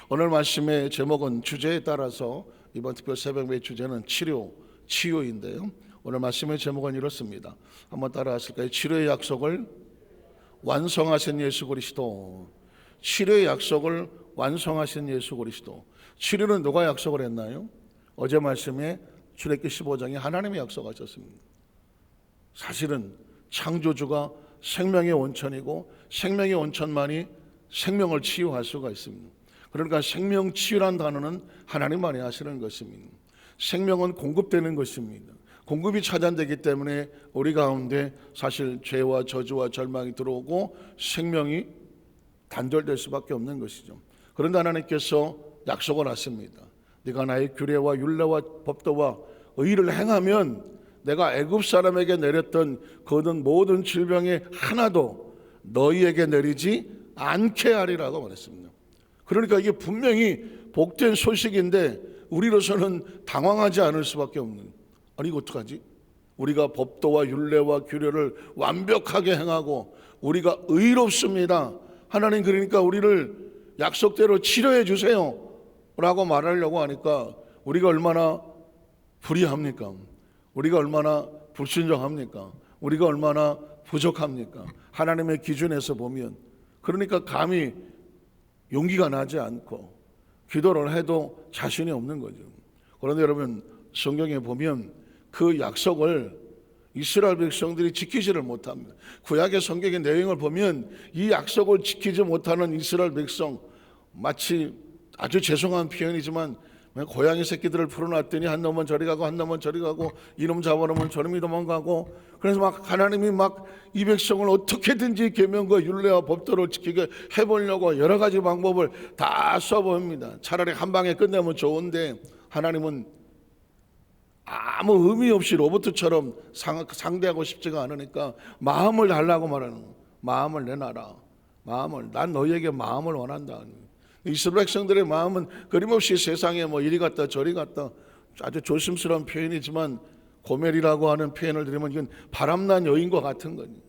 오늘 말씀의 제목은 주제에 따라서 이번 특별 새벽의 주제는 치유인데요. 오늘 말씀의 제목은 이렇습니다. 한번 따라하실까요? 치료의 약속을 완성하신 예수 그리스도. 치료의 약속을 완성하신 예수 그리스도. 치료는 누가 약속을 했나요? 어제 말씀에 출애굽기 15장에 하나님이 약속하셨습니다. 사실은 창조주가 생명의 원천이고 생명의 원천만이 생명을 치유할 수가 있습니다. 그러니까 생명치유란 단어는 하나님만이 하시는 것입니다. 생명은 공급되는 것입니다. 공급이 차단되기 때문에 우리 가운데 사실 죄와 저주와 절망이 들어오고 생명이 단절될 수밖에 없는 것이죠. 그런데 하나님께서 약속을 하십니다. 네가 나의 규례와 율례와 법도와 의를 행하면 내가 애굽 사람에게 내렸던 그 모든 질병의 하나도 너희에게 내리지 않게 하리라고 말했습니다. 그러니까 이게 분명히 복된 소식인데 우리로서는 당황하지 않을 수밖에 없는, 아니 이거 어떡하지? 우리가 법도와 율례와 규례를 완벽하게 행하고 우리가 의롭습니다. 하나님 그러니까 우리를 약속대로 치료해 주세요 라고 말하려고 하니까 우리가 얼마나 불의합니까? 우리가 얼마나 불순종합니까? 우리가 얼마나 부족합니까? 하나님의 기준에서 보면. 그러니까 감히 용기가 나지 않고 기도를 해도 자신이 없는 거죠. 그런데 여러분 성경에 보면 그 약속을 이스라엘 백성들이 지키지를 못합니다. 구약의 성경의 내용을 보면 이 약속을 지키지 못하는 이스라엘 백성, 마치 아주 죄송한 표현이지만 고양이 새끼들을 풀어놨더니 한 놈은 저리 가고 한 놈은 저리 가고 이놈 잡아놓으면 저놈이 도망가고, 그래서 막 하나님이 막 이 백성을 어떻게든지 계명과 율례와 법도를 지키게 해보려고 여러 가지 방법을 다 써봅니다. 차라리 한 방에 끝내면 좋은데 하나님은 아무 의미 없이 로봇처럼 상대하고 싶지가 않으니까 마음을 달라고 말하는 거예요. 마음을 내놔라. 난 너희에게 마음을 원한다. 이스라엘 백성들의 마음은 끊임없이 세상에 뭐 이리 갔다 저리 갔다, 아주 조심스러운 표현이지만 고멜이라고 하는 표현을 드리면 이건 바람난 여인과 같은 거니.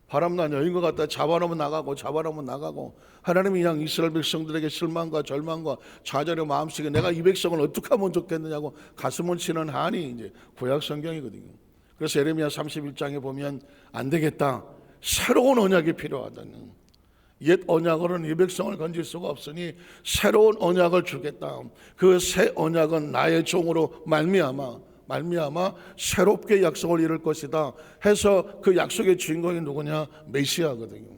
바람난 여인과 같다. 잡아놓으면 나가고 하나님이 그냥 이스라엘 백성들에게 실망과 절망과 좌절의 마음속에 내가 이 백성을 어떻게 하면 좋겠느냐고 가슴을 치는 한이 이제 구약 성경이거든요. 그래서 예레미야 31장에 보면 안 되겠다. 새로운 언약이 필요하다는, 옛 언약으로는 이 백성을 건질 수가 없으니 새로운 언약을 주겠다. 그 새 언약은 나의 종으로 말미암아 새롭게 약속을 이룰 것이다 해서 그 약속의 주인공이 누구냐? 메시아거든요.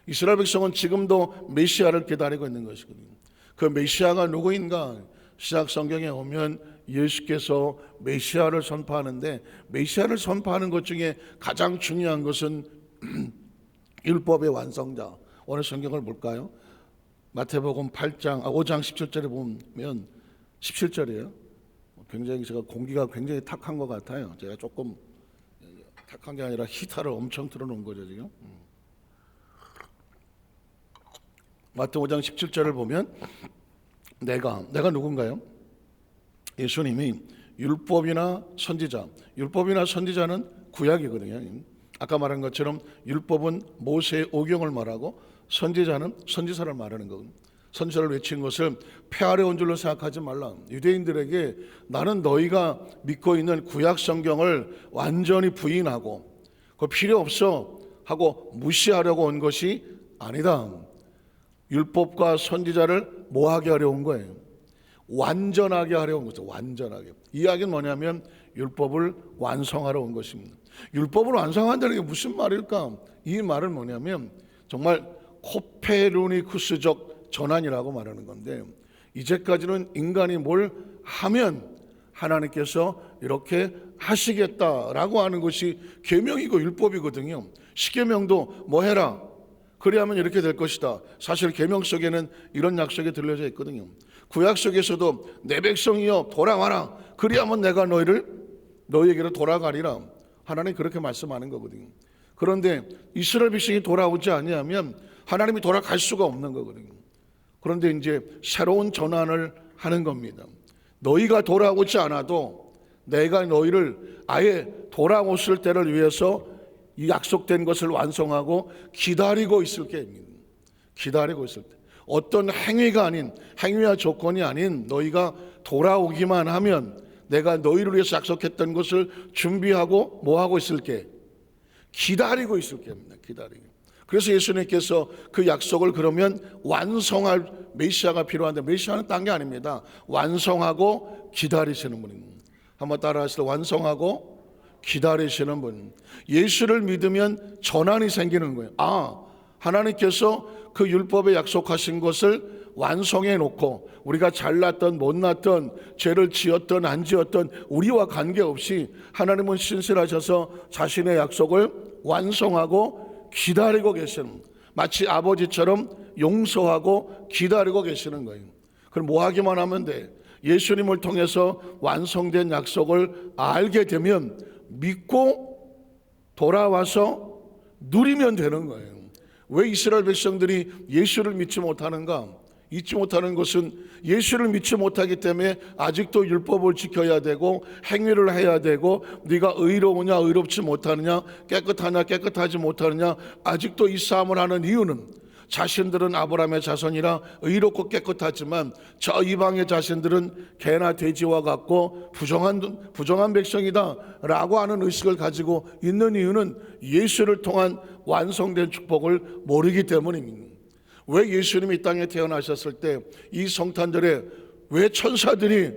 이스라엘 백성은 지금도 메시아를 기다리고 있는 것이거든요. 그 메시아가 누구인가? 시작 성경에 오면 예수께서 메시아를 선포하는데, 메시아를 선포하는 것 중에 가장 중요한 것은 율법의 완성자. 오늘 성경을 볼까요? 마태복음 5장 17절에 보면 17절이에요. 굉장히 제가 공기가 굉장히 탁한 것 같아요. 제가 조금 탁한 게 아니라 히터를 엄청 틀어놓은 거죠 지금. 마태 5장 17절을 보면 내가 누군가요? 예수님이 율법이나 선지자는 구약이거든요. 아까 말한 것처럼 율법은 모세의 오경을 말하고 선지자는 선지서를 말하는 거거든요. 선지서를 외친 것을 폐하려 온 줄로 생각하지 말라. 유대인들에게 나는 너희가 믿고 있는 구약 성경을 완전히 부인하고 그거 필요 없어 하고 무시하려고 온 것이 아니다. 율법과 선지자를 뭐하게 하려 온 거예요? 완전하게 하려 온 거죠. 완전하게. 이 이야기는 뭐냐면 율법을 완성하러 온 것입니다. 율법을 완성한다는 게 무슨 말일까? 이 말은 뭐냐면 정말 코페르니쿠스적 전환이라고 말하는 건데, 이제까지는 인간이 뭘 하면 하나님께서 이렇게 하시겠다라고 하는 것이 계명이고 율법이거든요. 십계명도 뭐 해라 그리하면 이렇게 될 것이다. 사실 계명 속에는 이런 약속이 들려져 있거든요. 구약 속에서도 내 백성이여 돌아와라 그리하면 내가 너희에게로 돌아가리라. 하나님 그렇게 말씀하는 거거든요. 그런데 이스라엘 백성이 돌아오지 아니하면 하나님이 돌아갈 수가 없는 거거든요. 그런데 이제 새로운 전환을 하는 겁니다. 너희가 돌아오지 않아도 내가 너희를 아예 돌아오실 때를 위해서 이 약속된 것을 완성하고 기다리고 있을 게, 기다리고 있을 때. 어떤 행위가 아닌, 행위와 조건이 아닌 너희가 돌아오기만 하면 내가 너희를 위해서 약속했던 것을 준비하고 뭐 하고 있을게? 기다리고 있을게 합니다. 기다리고. 그래서 예수님께서 그 약속을 그러면 완성할 메시아가 필요한데, 메시아는 딴 게 아닙니다. 완성하고 기다리시는 분입니다. 한번 따라하시죠. 완성하고 기다리시는 분. 예수를 믿으면 전환이 생기는 거예요. 하나님께서 그 율법에 약속하신 것을 완성해 놓고 우리가 잘났던 못났던 죄를 지었던 안 지었던 우리와 관계없이 하나님은 신실하셔서 자신의 약속을 완성하고 기다리고 계시는, 마치 아버지처럼 용서하고 기다리고 계시는 거예요. 그럼 뭐 하기만 하면 돼? 예수님을 통해서 완성된 약속을 알게 되면 믿고 돌아와서 누리면 되는 거예요. 왜 이스라엘 백성들이 예수를 믿지 못하는가? 잊지 못하는 것은 예수를 믿지 못하기 때문에 아직도 율법을 지켜야 되고 행위를 해야 되고, 네가 의로우냐 의롭지 못하느냐, 깨끗하냐 깨끗하지 못하느냐, 아직도 이 싸움을 하는 이유는 자신들은 아브라함의 자손이라 의롭고 깨끗하지만 저 이방의 자신들은 개나 돼지와 같고 부정한 백성이다 라고 하는 의식을 가지고 있는 이유는 예수를 통한 완성된 축복을 모르기 때문입니다. 왜 예수님이 이 땅에 태어나셨을 때 이 성탄절에 왜 천사들이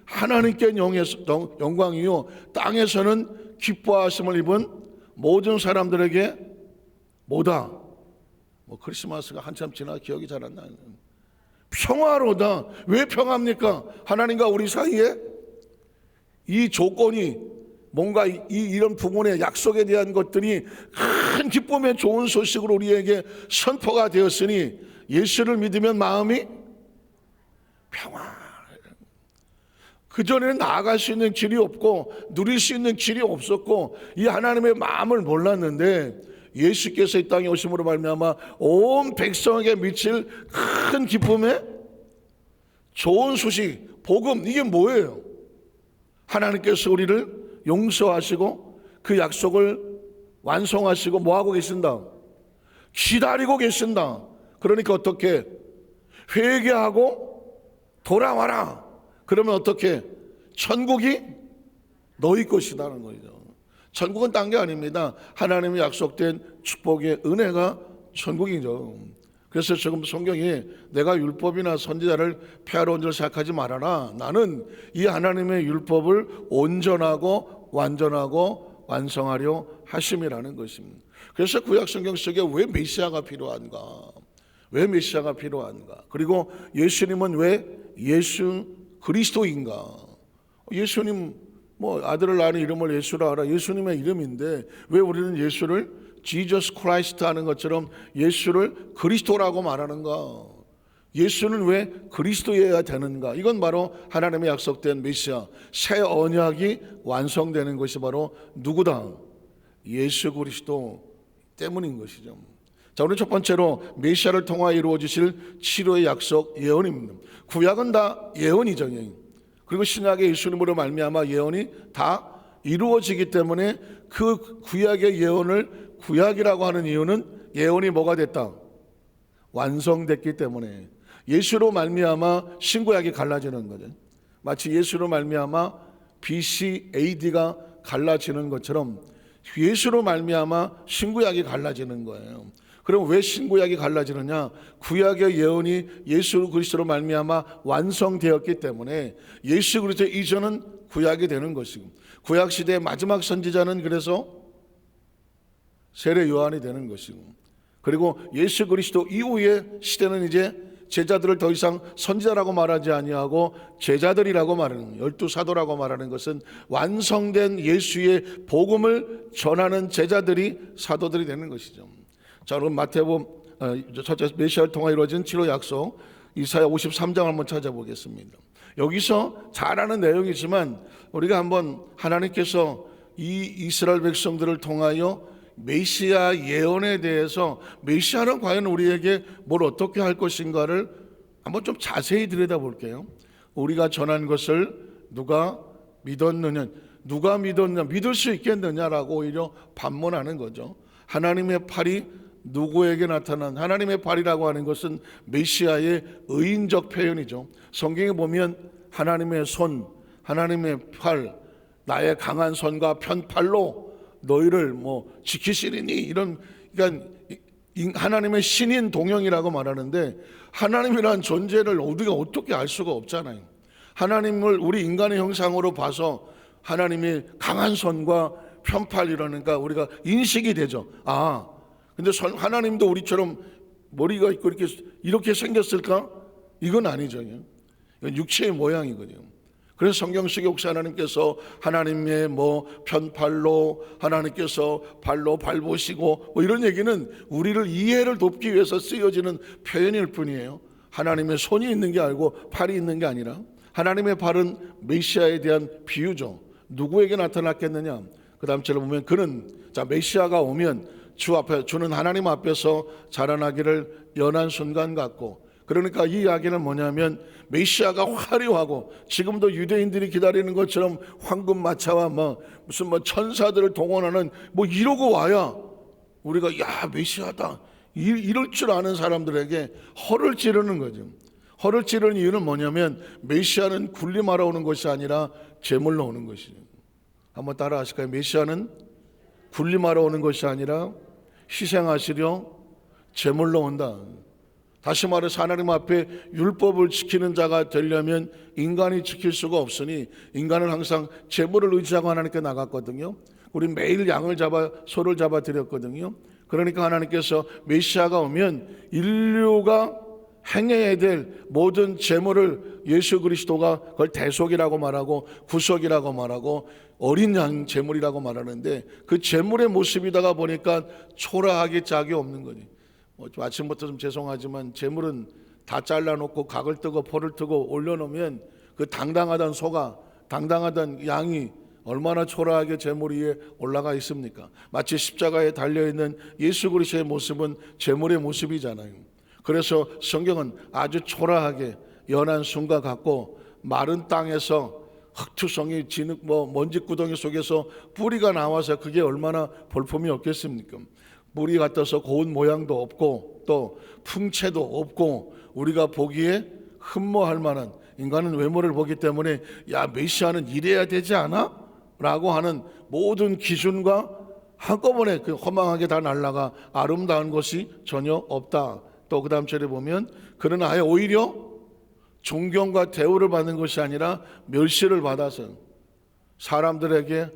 하나님께 영광이요 땅에서는 기뻐하심을 입은 모든 사람들에게 뭐다? 크리스마스가 한참 지나 기억이 잘 안 나요. 평화로다. 왜 평화입니까? 하나님과 우리 사이에 이 조건이 뭔가 이런 부분의 약속에 대한 것들이 큰 기쁨의 좋은 소식으로 우리에게 선포가 되었으니 예수를 믿으면 마음이 평화. 그전에는 나아갈 수 있는 길이 없고 누릴 수 있는 길이 없었고 이 하나님의 마음을 몰랐는데 예수께서 이 땅에 오심으로 말미암아 온 백성에게 미칠 큰 기쁨의 좋은 소식, 복음, 이게 뭐예요? 하나님께서 우리를 용서하시고 그 약속을 완성하시고 뭐하고 계신다? 기다리고 계신다. 그러니까 어떻게? 회개하고 돌아와라. 그러면 어떻게? 천국이 너희 것이라는 거죠. 천국은 딴 게 아닙니다. 하나님의 약속된 축복의 은혜가 천국이죠. 그래서 지금 성경이 내가 율법이나 선지자를 폐하러 온 줄 생각하지 말아라. 나는 이 하나님의 율법을 온전하고 완전하고 완성하려 하심이라는 것입니다. 그래서 구약 성경 속에 왜 메시아가 필요한가? 왜 메시아가 필요한가? 그리고 예수님은 왜 예수 그리스도인가? 예수님 아들을 낳은 이름을 예수라 하라. 예수님의 이름인데 왜 우리는 예수를 지저스 크라이스트 하는 것처럼 예수를 그리스도라고 말하는가? 예수는 왜 그리스도여야 되는가? 이건 바로 하나님의 약속된 메시아, 새 언약이 완성되는 것이 바로 누구다? 예수 그리스도 때문인 것이죠. 자, 오늘 첫 번째로 메시아를 통하여 이루어 주실 치료의 약속, 예언입니다. 구약은 다 예언이죠. 그리고 신약의 예수님으로 말미암아 예언이 다 이루어지기 때문에 그 구약의 예언을 구약이라고 하는 이유는 예언이 뭐가 됐다? 완성됐기 때문에. 예수로 말미암아 신구약이 갈라지는 거죠. 마치 예수로 말미암아 BC, AD가 갈라지는 것처럼 예수로 말미암아 신구약이 갈라지는 거예요. 그럼 왜 신구약이 갈라지느냐? 구약의 예언이 예수 그리스도로 말미암아 완성되었기 때문에 예수 그리스도 이전은 구약이 되는 것이고, 구약 시대의 마지막 선지자는 그래서 세례 요한이 되는 것이고, 그리고 예수 그리스도 이후의 시대는 이제 제자들을 더 이상 선지자라고 말하지 아니하고 제자들이라고 말하는, 12사도라고 말하는 것은 완성된 예수의 복음을 전하는 제자들이 사도들이 되는 것이죠. 자, 그럼 마태복음 첫째 메시아를 통해 이루어진 치료 약속 이사야 53장 한번 찾아보겠습니다. 여기서 잘 아는 내용이지만 우리가 한번 하나님께서 이 이스라엘 백성들을 통하여 메시아 예언에 대해서 메시아는 과연 우리에게 뭘 어떻게 할 것인가를 한번 좀 자세히 들여다볼게요. 우리가 전한 것을 누가 믿었느냐, 누가 믿었냐, 믿을 수 있겠느냐라고 오히려 반문하는 거죠. 하나님의 팔이 누구에게 나타난 하나님의 팔이라고 하는 것은 메시아의 의인적 표현이죠. 성경에 보면 하나님의 손, 하나님의 팔, 나의 강한 손과 편팔로 너희를 지키시리니, 이런, 그러니까 하나님의 신인 동형이라고 말하는데, 하나님이란 존재를 우리가 어떻게 알 수가 없잖아요. 하나님을 우리 인간의 형상으로 봐서 하나님이 강한 손과 편팔이라니까 우리가 인식이 되죠. 근데 하나님도 우리처럼 머리가 있고 이렇게 생겼을까? 이건 아니죠. 이건 육체의 모양이거든요. 그래서 성경 속에 혹시 하나님께서 하나님의 편팔로, 하나님께서 발로 밟으시고 이런 얘기는 우리를 이해를 돕기 위해서 쓰여지는 표현일 뿐이에요. 하나님의 손이 있는 게 아니고 팔이 있는 게 아니라, 하나님의 발은 메시아에 대한 비유죠. 누구에게 나타났겠느냐? 그 다음 절에 보면 그는, 메시아가 오면 주는 하나님 앞에서 자라나기를 연한 순간 같고, 그러니까 이 이야기는 뭐냐면 메시아가 화려하고 지금도 유대인들이 기다리는 것처럼 황금 마차와 무슨 천사들을 동원하는 이러고 와야 우리가 메시아다 이럴 줄 아는 사람들에게 허를 찌르는 거죠. 허를 찌르는 이유는 뭐냐면 메시아는 군림하러 오는 것이 아니라 제물로 오는 것이죠. 한번 따라 하실까요? 메시아는 군림하러 오는 것이 아니라 희생하시려 제물로 온다. 다시 말해서 하나님 앞에 율법을 지키는 자가 되려면 인간이 지킬 수가 없으니 인간은 항상 제물을 의지하고 하나님께 나갔거든요. 우리 매일 양을 소를 잡아 드렸거든요. 그러니까 하나님께서 메시아가 오면 인류가 행해야 될 모든 제물을 예수 그리스도가 그걸 대속이라고 말하고 구속이라고 말하고 어린 양 제물이라고 말하는데, 그 제물의 모습이다가 보니까 초라하게 짝이 없는 거지. 아침부터 좀 죄송하지만 제물은 다 잘라놓고 각을 뜨고 포를 뜨고 올려놓으면 그 당당하던 소가, 당당하던 양이 얼마나 초라하게 제물 위에 올라가 있습니까? 마치 십자가에 달려있는 예수 그리스도의 모습은 제물의 모습이잖아요. 그래서 성경은 아주 초라하게 연한 순과 같고, 마른 땅에서 흙투성이 진흙 먼지구덩이 속에서 뿌리가 나와서 그게 얼마나 볼품이 없겠습니까? 뿌리 같아서 고운 모양도 없고 또 풍채도 없고 우리가 보기에 흠모할 만한, 인간은 외모를 보기 때문에 메시아는 이래야 되지 않아? 라고 하는 모든 기준과 한꺼번에 허망하게 다 날아가 아름다운 것이 전혀 없다. 또 그 다음 절에 보면 그는 아예 오히려 존경과 대우를 받는 것이 아니라 멸시를 받아서 사람들에게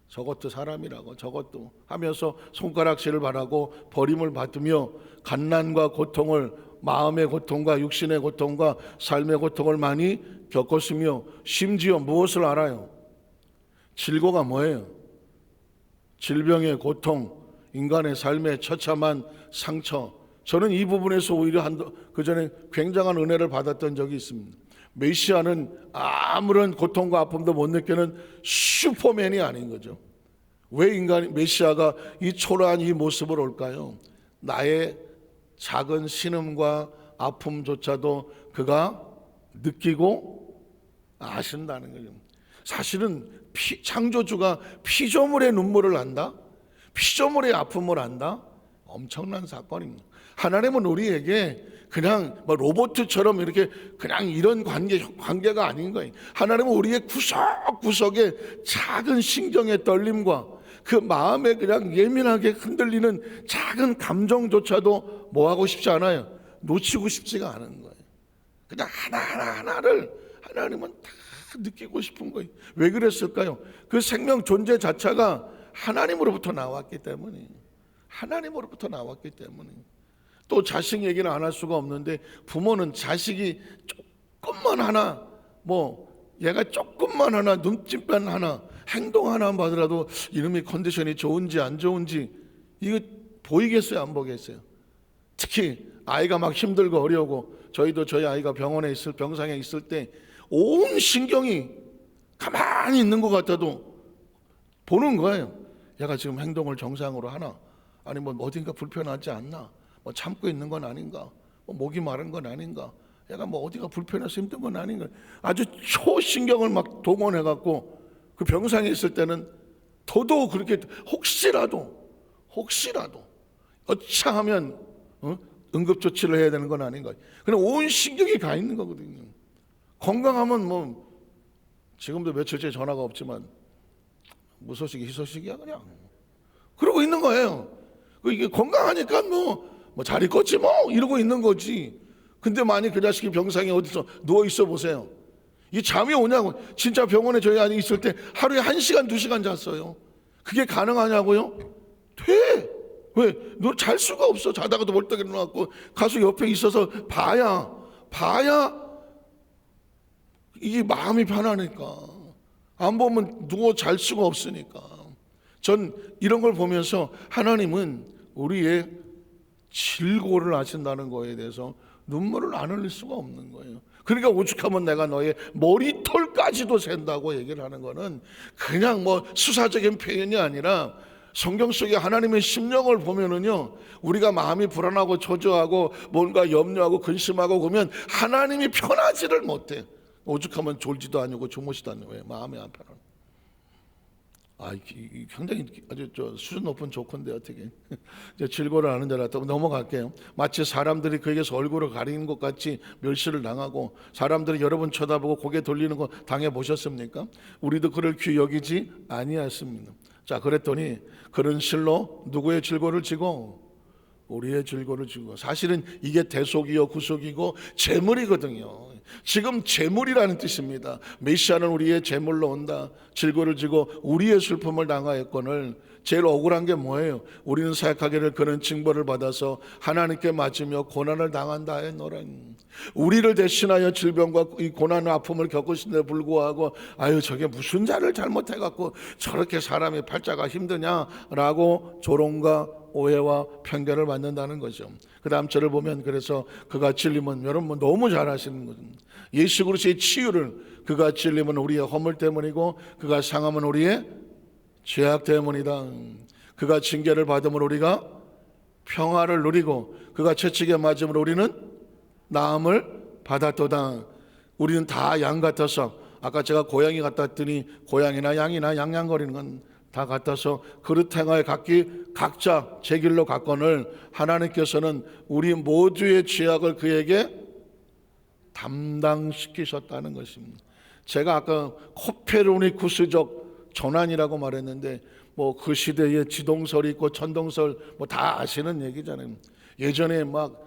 저것도 사람이라고 저것도 하면서 손가락질을 바라고 버림을 받으며 갓난과 고통을, 마음의 고통과 육신의 고통과 삶의 고통을 많이 겪었으며, 심지어 무엇을 알아요? 질고가 뭐예요? 질병의 고통, 인간의 삶의 처참한 상처. 저는 이 부분에서 오히려 그 전에 굉장한 은혜를 받았던 적이 있습니다. 메시아는 아무런 고통과 아픔도 못 느끼는 슈퍼맨이 아닌 거죠. 왜 메시아가 이 초라한 이 모습을 올까요? 나의 작은 신음과 아픔조차도 그가 느끼고 아신다는 거죠. 사실은 창조주가 피조물의 눈물을 안다? 피조물의 아픔을 안다? 엄청난 사건입니다. 하나님은 우리에게 그냥 로봇처럼 이렇게 그냥 이런 관계가 아닌 거예요. 하나님은 우리의 구석구석에 작은 신경의 떨림과 그 마음에 그냥 예민하게 흔들리는 작은 감정조차도 뭐하고 싶지 않아요. 놓치고 싶지가 않은 거예요. 그냥 하나하나를 하나님은 다 느끼고 싶은 거예요. 왜 그랬을까요? 그 생명 존재 자체가 하나님으로부터 나왔기 때문에, 하나님으로부터 나왔기 때문에. 또 자식 얘기는 안 할 수가 없는데, 부모는 자식이 조금만 하나, 얘가 조금만 하나, 눈짓만 하나, 행동 하나 봐더라도 이놈의 컨디션이 좋은지 안 좋은지 이거 보이겠어요, 안 보겠어요? 특히 아이가 막 힘들고 어려우고, 저희도 저희 아이가 병상에 있을 때 온 신경이 가만히 있는 것 같아도 보는 거예요. 얘가 지금 행동을 정상으로 하나, 아니면 어딘가 불편하지 않나, 참고 있는 건 아닌가, 목이 마른 건 아닌가, 얘가 어디가 불편해서 힘든 건 아닌가, 아주 초신경을 막 동원해 갖고 그 병상에 있을 때는 더더욱 그렇게 혹시라도 혹시라도 어차하면 응급조치를 해야 되는 건 아닌가. 그냥 온 신경이 가 있는 거거든요. 건강하면 뭐 지금도 며칠째 전화가 없지만 무소식이 희소식이야 그냥 그러고 있는 거예요. 이게 건강하니까 뭐 잘 있겠지 뭐 이러고 있는 거지. 근데 만약 그 자식이 병상에 어디서 누워 있어 보세요. 이 잠이 오냐고. 진짜 병원에 저희 아이 있을 때 하루에 1시간 2시간 잤어요. 그게 가능하냐고요? 돼. 왜? 너 잘 수가 없어. 자다가도 벌떡 일어나고 가서 옆에 있어서 봐야 이게 마음이 편하니까. 안 보면 누워 잘 수가 없으니까. 전 이런 걸 보면서 하나님은 우리의 질고를 아신다는 거에 대해서 눈물을 안 흘릴 수가 없는 거예요. 그러니까 오죽하면 내가 너의 머리털까지도 샌다고 얘기를 하는 거는 그냥 뭐 수사적인 표현이 아니라 성경 속에 하나님의 심령을 보면은요, 우리가 마음이 불안하고 초조하고 뭔가 염려하고 근심하고 그러면 하나님이 편하지를 못해. 오죽하면 졸지도 아니고 주무시도 아니고 마음이 안 편한. 굉장히 아주 수준 높은 조건데 어떻게 이제 질고를 하는 데라 또 넘어갈게요. 마치 사람들이 그에게서 얼굴을 가리는 것 같이 멸시를 당하고 사람들이 여러분 쳐다보고 고개 돌리는 거 당해 보셨습니까? 우리도 그를 귀히 여기지 아니하였습니다. 자, 그랬더니 그런 실로 누구의 질고를 지고 우리의 질고를 지고. 사실은 이게 대속이요 구속이고 재물이거든요. 지금 재물이라는 뜻입니다. 메시아는 우리의 재물로 온다. 질고를 지고 우리의 슬픔을 당하였거늘. 제일 억울한 게 뭐예요? 우리는 생각하기를 그는 징벌을 받아서 하나님께 맞으며 고난을 당한다 했노라. 우리를 대신하여 질병과 이 고난과 아픔을 겪으신데 불구하고 저게 무슨 자를 잘못해갖고 저렇게 사람이 팔자가 힘드냐라고 조롱과 오해와 편견을 받는다는 거죠. 그 다음 절을 보면 그래서 그가 찔림은 여러분 너무 잘 아시는 거죠. 예수 그리스도의 치유를 그가 찔림은 우리의 허물 때문이고 그가 상함은 우리의 죄악 때문이다. 그가 징계를 받음으로 우리가 평화를 누리고 그가 채찍에 맞음으로 우리는 나음을 받았도다. 우리는 다 양 같아서 아까 제가 고양이 같다 했더니 고양이나 양이나 양양거리는 건 다 같아서 그릇 행하여 각자 제 길로 갔거늘 하나님께서는 우리 모두의 죄악을 그에게 담당시키셨다는 것입니다. 제가 아까 코페르니쿠스적 전환이라고 말했는데 뭐 그 시대에 지동설이 있고 천동설 뭐 다 아시는 얘기잖아요. 예전에 막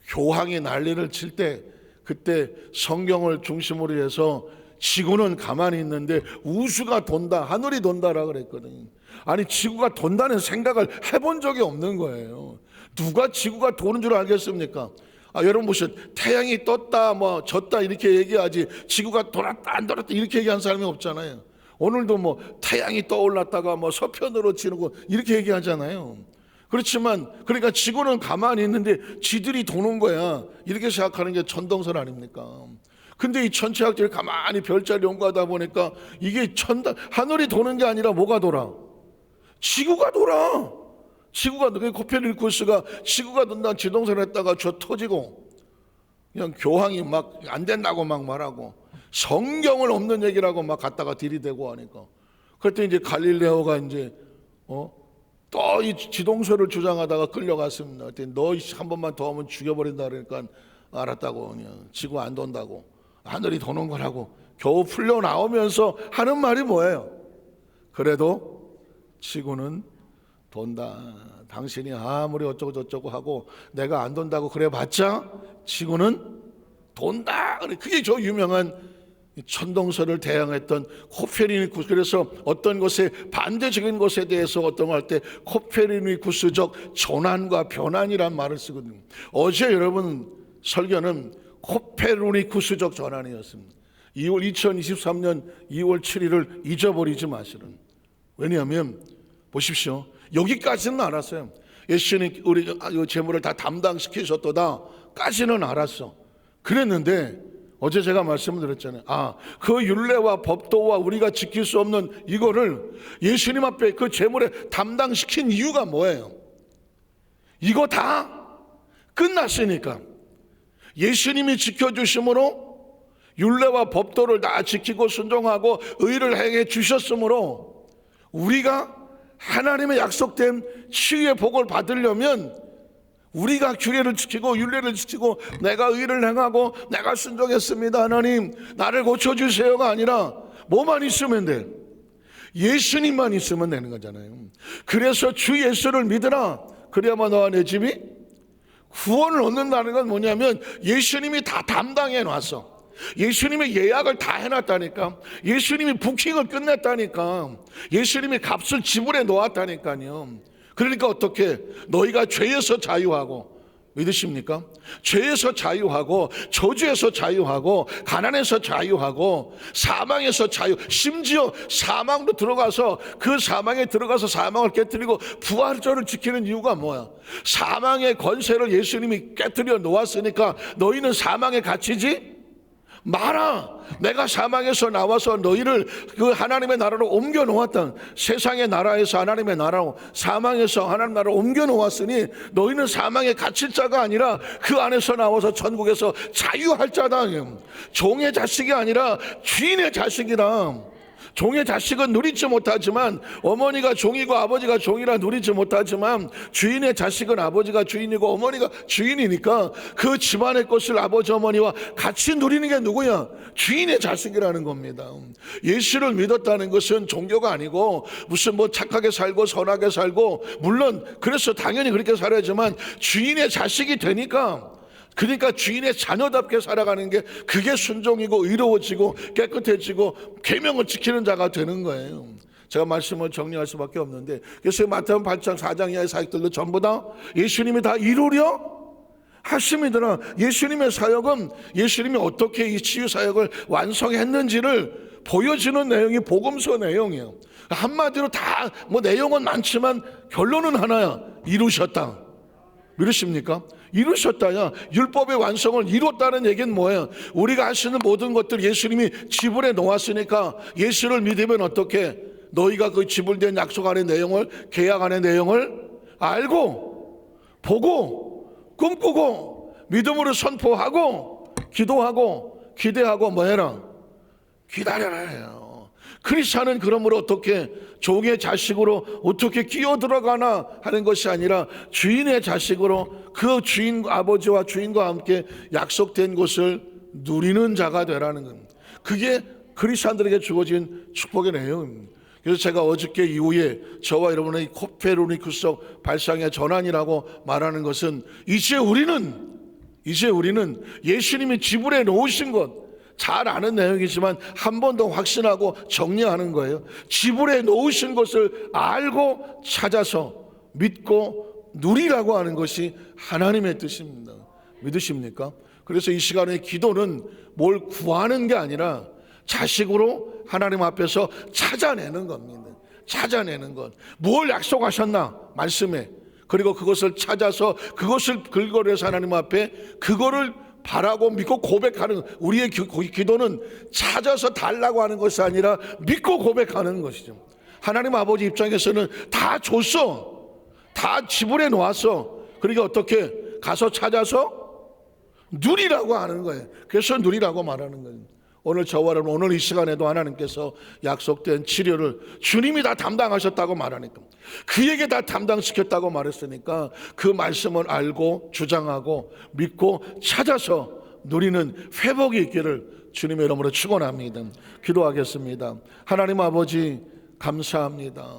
교황이 난리를 칠 때 그때 성경을 중심으로 해서 지구는 가만히 있는데 우주가 돈다, 하늘이 돈다라 그랬거든요. 아니 지구가 돈다는 생각을 해본 적이 없는 거예요. 누가 지구가 도는 줄 알겠습니까? 여러분 보세요. 태양이 떴다 뭐 졌다 이렇게 얘기하지 지구가 돌았다 안 돌았다 이렇게 얘기한 사람이 없잖아요. 오늘도 뭐 태양이 떠올랐다가 뭐 서편으로 치는 이렇게 얘기하잖아요. 그렇지만 그러니까 지구는 가만히 있는데 지들이 도는 거야 이렇게 생각하는 게 천동설 아닙니까? 근데 이 천체학들이 가만히 별자리 연구하다 보니까 이게 하늘이 도는 게 아니라 뭐가 돌아? 지구가 돌아. 지구가 코페르니쿠스가 지구가 돈다 지동설 했다가 저 터지고 그냥 교황이 막 안 된다고 막 말하고 성경을 없는 얘기라고 막 갖다가 들이대고 하니까 그때 이제 갈릴레오가 이제 또 이 지동설을 주장하다가 끌려갔습니다. 그때 너 한 번만 더 하면 죽여버린다 그러니까 알았다고 그냥 지구 안 돈다고 하늘이 도는 거라고 겨우 풀려 나오면서 하는 말이 뭐예요? 그래도 지구는 돈다. 당신이 아무리 어쩌고 저쩌고 하고 내가 안 돈다고 그래봤자 지구는 돈다. 그게 저 유명한 천동설을 대항했던 코페르니쿠스. 그래서 어떤 것에 반대적인 것에 대해서 어떤 거 할 때 코페르니쿠스적 전환과 변환이란 말을 쓰거든요. 어제 여러분 설교는 코페르니쿠스적 전환이었습니다. 2023년 2월 7일을 잊어버리지 마시는. 왜냐하면 보십시오. 여기까지는 알았어요. 예수님이 우리 재물을 다 담당시키셨도다 까지는 알았어. 그랬는데 어제 제가 말씀을 드렸잖아요. 그 율례와 법도와 우리가 지킬 수 없는 이거를 예수님 앞에 그 재물에 담당시킨 이유가 뭐예요? 이거 다 끝났으니까 예수님이 지켜주심으로 율례와 법도를 다 지키고 순종하고 의를 행해 주셨으므로 우리가 하나님의 약속된 치유의 복을 받으려면 우리가 규례를 지키고 율례를 지키고 내가 의를 행하고 내가 순종했습니다, 하나님 나를 고쳐주세요가 아니라 뭐만 있으면 돼? 예수님만 있으면 되는 거잖아요. 그래서 주 예수를 믿으라, 그래야만 너와 내 집이 구원을 얻는다는 건 뭐냐면 예수님이 다 담당해 놨어. 예수님이 예약을 다 해놨다니까. 예수님이 부킹을 끝냈다니까. 예수님이 값을 지불해 놓았다니까요. 그러니까 어떻게? 너희가 죄에서 자유하고, 믿으십니까? 죄에서 자유하고, 저주에서 자유하고, 가난에서 자유하고, 사망에서 자유, 심지어 사망도 들어가서 그 사망에 들어가서 사망을 깨뜨리고 부활절을 지키는 이유가 뭐야? 사망의 권세를 예수님이 깨뜨려 놓았으니까 너희는 사망에 갇히지 마라. 내가 사망에서 나와서 너희를 그 하나님의 나라로 옮겨 놓았다. 세상의 나라에서 하나님의 나라로, 사망에서 하나님 나라로 옮겨 놓았으니 너희는 사망에 갇힐 자가 아니라 그 안에서 나와서 천국에서 자유할 자다. 종의 자식이 아니라 주인의 자식이다. 종의 자식은 누리지 못하지만, 어머니가 종이고 아버지가 종이라 누리지 못하지만, 주인의 자식은 아버지가 주인이고 어머니가 주인이니까 그 집안의 것을 아버지 어머니와 같이 누리는 게 누구야? 주인의 자식이라는 겁니다. 예수를 믿었다는 것은 종교가 아니고 무슨 뭐 착하게 살고 선하게 살고, 물론 그래서 당연히 그렇게 살아야지만 주인의 자식이 되니까, 그러니까 주인의 자녀답게 살아가는 게 그게 순종이고 의로워지고 깨끗해지고 계명을 지키는 자가 되는 거예요. 제가 말씀을 정리할 수밖에 없는데, 그래서 마태복음 8장 4장 이하의 사역들도 전부 다 예수님이 다 이루려 하심이더라. 예수님의 사역은 예수님이 어떻게 이 치유 사역을 완성했는지를 보여주는 내용이 복음서 내용이에요. 한마디로 다 뭐 내용은 많지만 결론은 하나야. 이루셨다. 믿으십니까? 이루셨다야. 율법의 완성을 이뤘다는 얘기는 뭐예요? 우리가 하시는 모든 것들 예수님이 지불해 놓았으니까 예수를 믿으면 어떻게? 너희가 그 지불된 약속 안의 내용을, 계약 안의 내용을 알고 보고 꿈꾸고 믿음으로 선포하고 기도하고 기대하고 뭐 해라? 기다려라 해요. 크리스찬은 그러므로 어떻게 종의 자식으로 어떻게 끼어들어가나 하는 것이 아니라 주인의 자식으로 그 주인 아버지와 주인과 함께 약속된 것을 누리는 자가 되라는 겁니다. 그게 크리스찬들에게 주어진 축복의 내용입니다. 그래서 제가 어저께 이후에 저와 여러분의 코페르니쿠스 발상의 전환이라고 말하는 것은 이제 우리는 예수님이 지불해 놓으신 것, 잘 아는 내용이지만 한 번 더 확신하고 정리하는 거예요. 지불해 놓으신 것을 알고 찾아서 믿고 누리라고 하는 것이 하나님의 뜻입니다. 믿으십니까? 그래서 이 시간의 기도는 뭘 구하는 게 아니라 자식으로 하나님 앞에서 찾아내는 겁니다. 찾아내는 것. 뭘 약속하셨나? 말씀에. 그리고 그것을 찾아서 그것을 근거로 해서 하나님 앞에 그거를 바라고 믿고 고백하는, 우리의 기도는 찾아서 달라고 하는 것이 아니라 믿고 고백하는 것이죠. 하나님 아버지 입장에서는 다 줬어. 다 지불해 놓았어. 그러니까 어떻게? 가서 찾아서 누리라고 하는 거예요. 그래서 누리라고 말하는 거예요. 오늘 저와 여러분, 오늘 이 시간에도 하나님께서 약속된 치료를 주님이 다 담당하셨다고 말하니까, 그에게 다 담당시켰다고 말했으니까 그 말씀을 알고 주장하고 믿고 찾아서 누리는 회복이 있기를 주님의 이름으로 축원합니다. 기도하겠습니다. 하나님 아버지 감사합니다.